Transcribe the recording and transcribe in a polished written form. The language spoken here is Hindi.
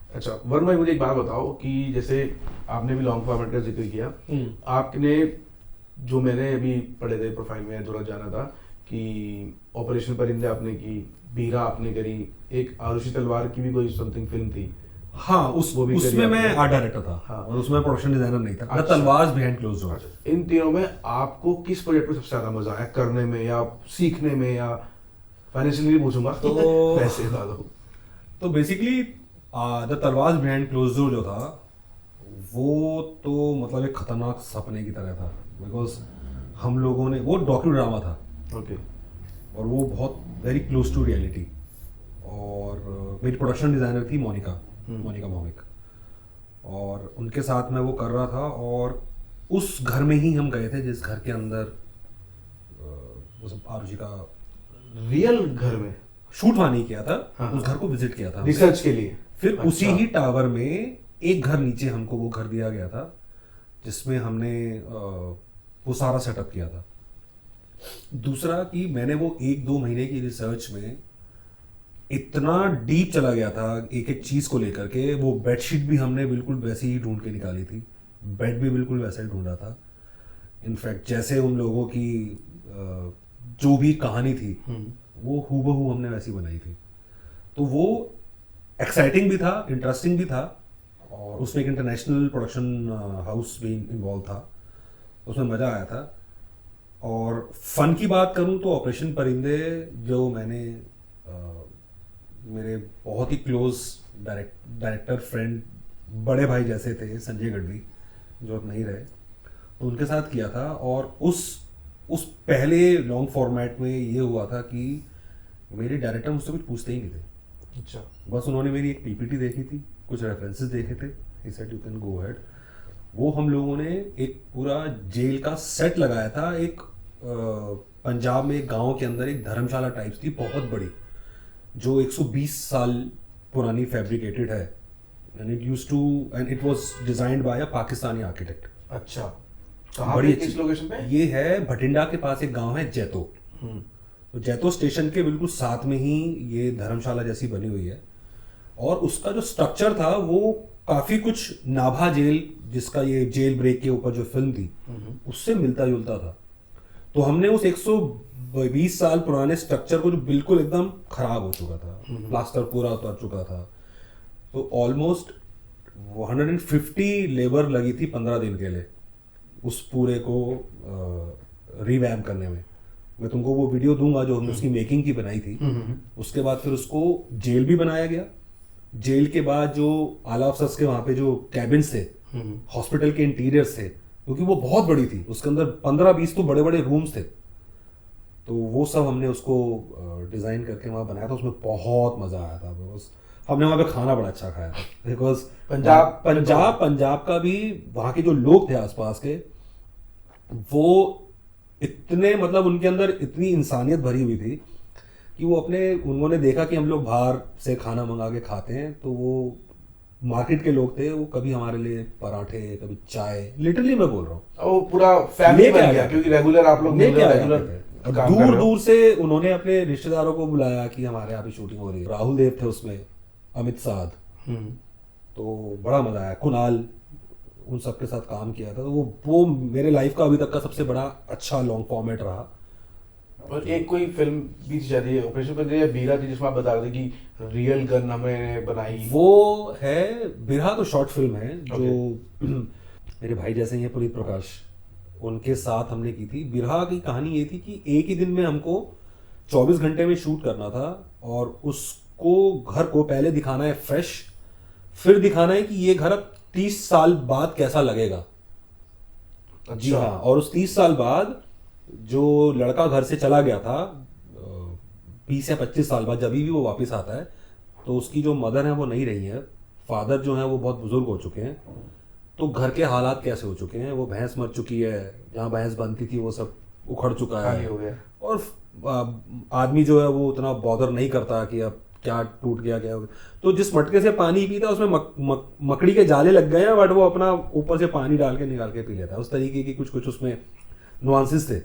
अच्छा वरुण भाई, मुझे एक बात बताओ कि जैसे आपने भी लॉन्ग फॉर्मेट का जिक्र किया, आपने जो मैंने अभी पढ़े थे प्रोफाइल में थोड़ा जाना था कि ऑपरेशन परिंदे आपने की, बीरा आपने करी, एक आरुषि तलवार की भी कोई समथिंग फिल्म थी। हाँ, उसमें मैं आपने। आर्ट डायरेक्टर था। हाँ। और उसमें प्रोडक्शन डिजाइनर नहीं था। अच्छा। तलवार बिहाइंड क्लोज डोर। अच्छा, इन तीनों में आपको किस प्रोजेक्ट में सबसे ज्यादा मजा आया करने में, या सीखने में, या फाइनेंशियली नहीं पूछूंगा तो वैसे बता दो। तो बेसिकली द तलवार बिहाइंड क्लोज डोर जो था वो तो मतलब एक खतरनाक सपने की तरह था, बिकॉज हम लोगों ने, वो डॉक्यू ड्रामा था। ओके। और वो बहुत वेरी क्लोज टू रियलिटी। और मेरी प्रोडक्शन डिज़ाइनर थी मोनिका भौमिक, और उनके साथ मैं वो कर रहा था। और उस घर में ही हम गए थे जिस घर के अंदर वो सब आरुषि का रियल घर में शूट वहाँ नहीं किया था। हाँ, उस घर को विजिट किया था रिसर्च के लिए। फिर अच्छा। उसी ही टावर में एक घर नीचे हमको वो घर दिया गया था जिसमें हमने वो सारा सेटअप किया था। दूसरा कि मैंने वो 1-2 महीने की रिसर्च में इतना डीप चला गया था एक एक चीज़ को लेकर के। वो बेडशीट भी हमने बिल्कुल वैसी ही ढूंढ के निकाली थी, बेड भी बिल्कुल वैसा ही ढूंढा था। इनफैक्ट जैसे उन लोगों की जो भी कहानी थी वो हूबहू हमने वैसी बनाई थी। तो वो एक्साइटिंग भी था, इंटरेस्टिंग भी था। और उसमें एक इंटरनेशनल प्रोडक्शन हाउस भी इन्वॉल्व था, उसमें मज़ा आया था। और फन की बात करूं तो ऑपरेशन परिंदे जो मैंने मेरे बहुत ही क्लोज डायरेक्टर फ्रेंड, बड़े भाई जैसे थे, संजय गढ़वी, जो अब नहीं रहे, तो उनके साथ किया था। और उस पहले लॉन्ग फॉर्मेट में ये हुआ था कि मेरे डायरेक्टर मुझसे कुछ पूछते ही नहीं थे। अच्छा। बस उन्होंने मेरी एक पीपीटी देखी थी, कुछ रेफरेंसेस देखे थे, he said you can go ahead. वो हम लोगों ने एक पूरा जेल का सेट लगाया था। एक पंजाब में एक गांव के अंदर एक धर्मशाला टाइप्स थी बहुत बड़ी, जो 120 साल पुरानी फैब्रिकेटेड है। And it was designed bye a Pakistani architect. अच्छा, कहाँ बड़ी पे, किस लोकेशन पे? ये है भटिंडा के पास एक गांव है जैतो। तो जैतो स्टेशन के बिल्कुल साथ में ही ये धर्मशाला जैसी बनी हुई है। और उसका जो स्ट्रक्चर था वो काफी कुछ नाभा जेल, जिसका ये जेल ब्रेक के ऊपर जो फिल्म थी, उससे मिलता जुलता था। तो हमने उस 120 साल पुराने स्ट्रक्चर को, जो बिल्कुल एकदम खराब हो चुका था, प्लास्टर पूरा उतर चुका था, तो ऑलमोस्ट 150 लेबर लगी थी 15 दिन के लिए उस पूरे को रिवैम्प करने में। मैं तुमको वो वीडियो दूंगा जो हमने उसकी मेकिंग की बनाई थी। उसके बाद फिर उसको जेल भी बनाया गया। जेल के बाद जो आला अफसर्स के वहाँ पे जो कैबिन्स थे, हॉस्पिटल के इंटीरियर्स थे, क्योंकि वो बहुत बड़ी थी, उसके अंदर 15-20 तो बड़े बड़े रूम्स थे, तो वो सब हमने उसको डिज़ाइन करके वहाँ बनाया था। उसमें बहुत मज़ा आया था। बिकॉज हमने वहाँ पे खाना बड़ा अच्छा खाया था, बिकॉज पंजाब का भी, वहाँ के जो लोग थे आसपास के, वो इतने, मतलब उनके अंदर इतनी इंसानियत भरी हुई थी कि वो उन्होंने देखा कि हम लोग बाहर से खाना मंगा के खाते हैं, तो वो मार्केट के लोग थे, वो कभी हमारे लिए पराठे, कभी चाय, लिटरली मैं बोल रहा हूँ, वो पूरा फैमिली बन गया, क्योंकि रेगुलर आप लोग दूर दूर से उन्होंने अपने रिश्तेदारों को बुलाया कि हमारे यहाँ पे शूटिंग हो रही है। राहुल देव थे उसमें, अमित साध, तो बड़ा मजा आया। कुणाल, उन सब के साथ काम किया था। तो वो मेरे लाइफ का अभी तक का सबसे बड़ा अच्छा लॉन्ग फॉर्मेट रहा। और एक कोई फिल्म भी थी शायद, ऑपरेशन परिंदे या बीरा थी, जिसमें आप बता रहे थे कि रियल गन हमने बनाई। वो है बिरहा, तो शॉर्ट फिल्म है जो मेरे भाई जैसे ही हैं पुनीत प्रकाश, उनके साथ हमने की थी। बिरहा की कहानी ये थी कि एक ही दिन में हमको 24 घंटे में शूट करना था, और उसको घर को पहले दिखाना है फ्रेश, फिर दिखाना है कि ये घर अब 30 साल बाद कैसा लगेगा। अच्छा। जी हाँ। और उस 30 साल बाद जो लड़का घर से चला गया था, 20 या 25 साल बाद जब भी वो वापस आता है, तो उसकी जो मदर है वो नहीं रही है, फादर जो है वो बहुत बुजुर्ग हो चुके हैं, तो घर के हालात कैसे हो चुके हैं। वो भैंस मर चुकी है, जहाँ भैंस बनती थी वो सब उखड़ चुका है, हो गया। और आदमी जो है वो उतना बॉदर नहीं करता कि अब क्या टूट गया क्या हो गया। तो जिस मटके से पानी पीता उसमें मकड़ी के जाले लग गए हैं, बट वो अपना ऊपर से पानी डाल के निकाल के पी लेता है। उस तरीके की कुछ कुछ उसमें नुआंसेस थे।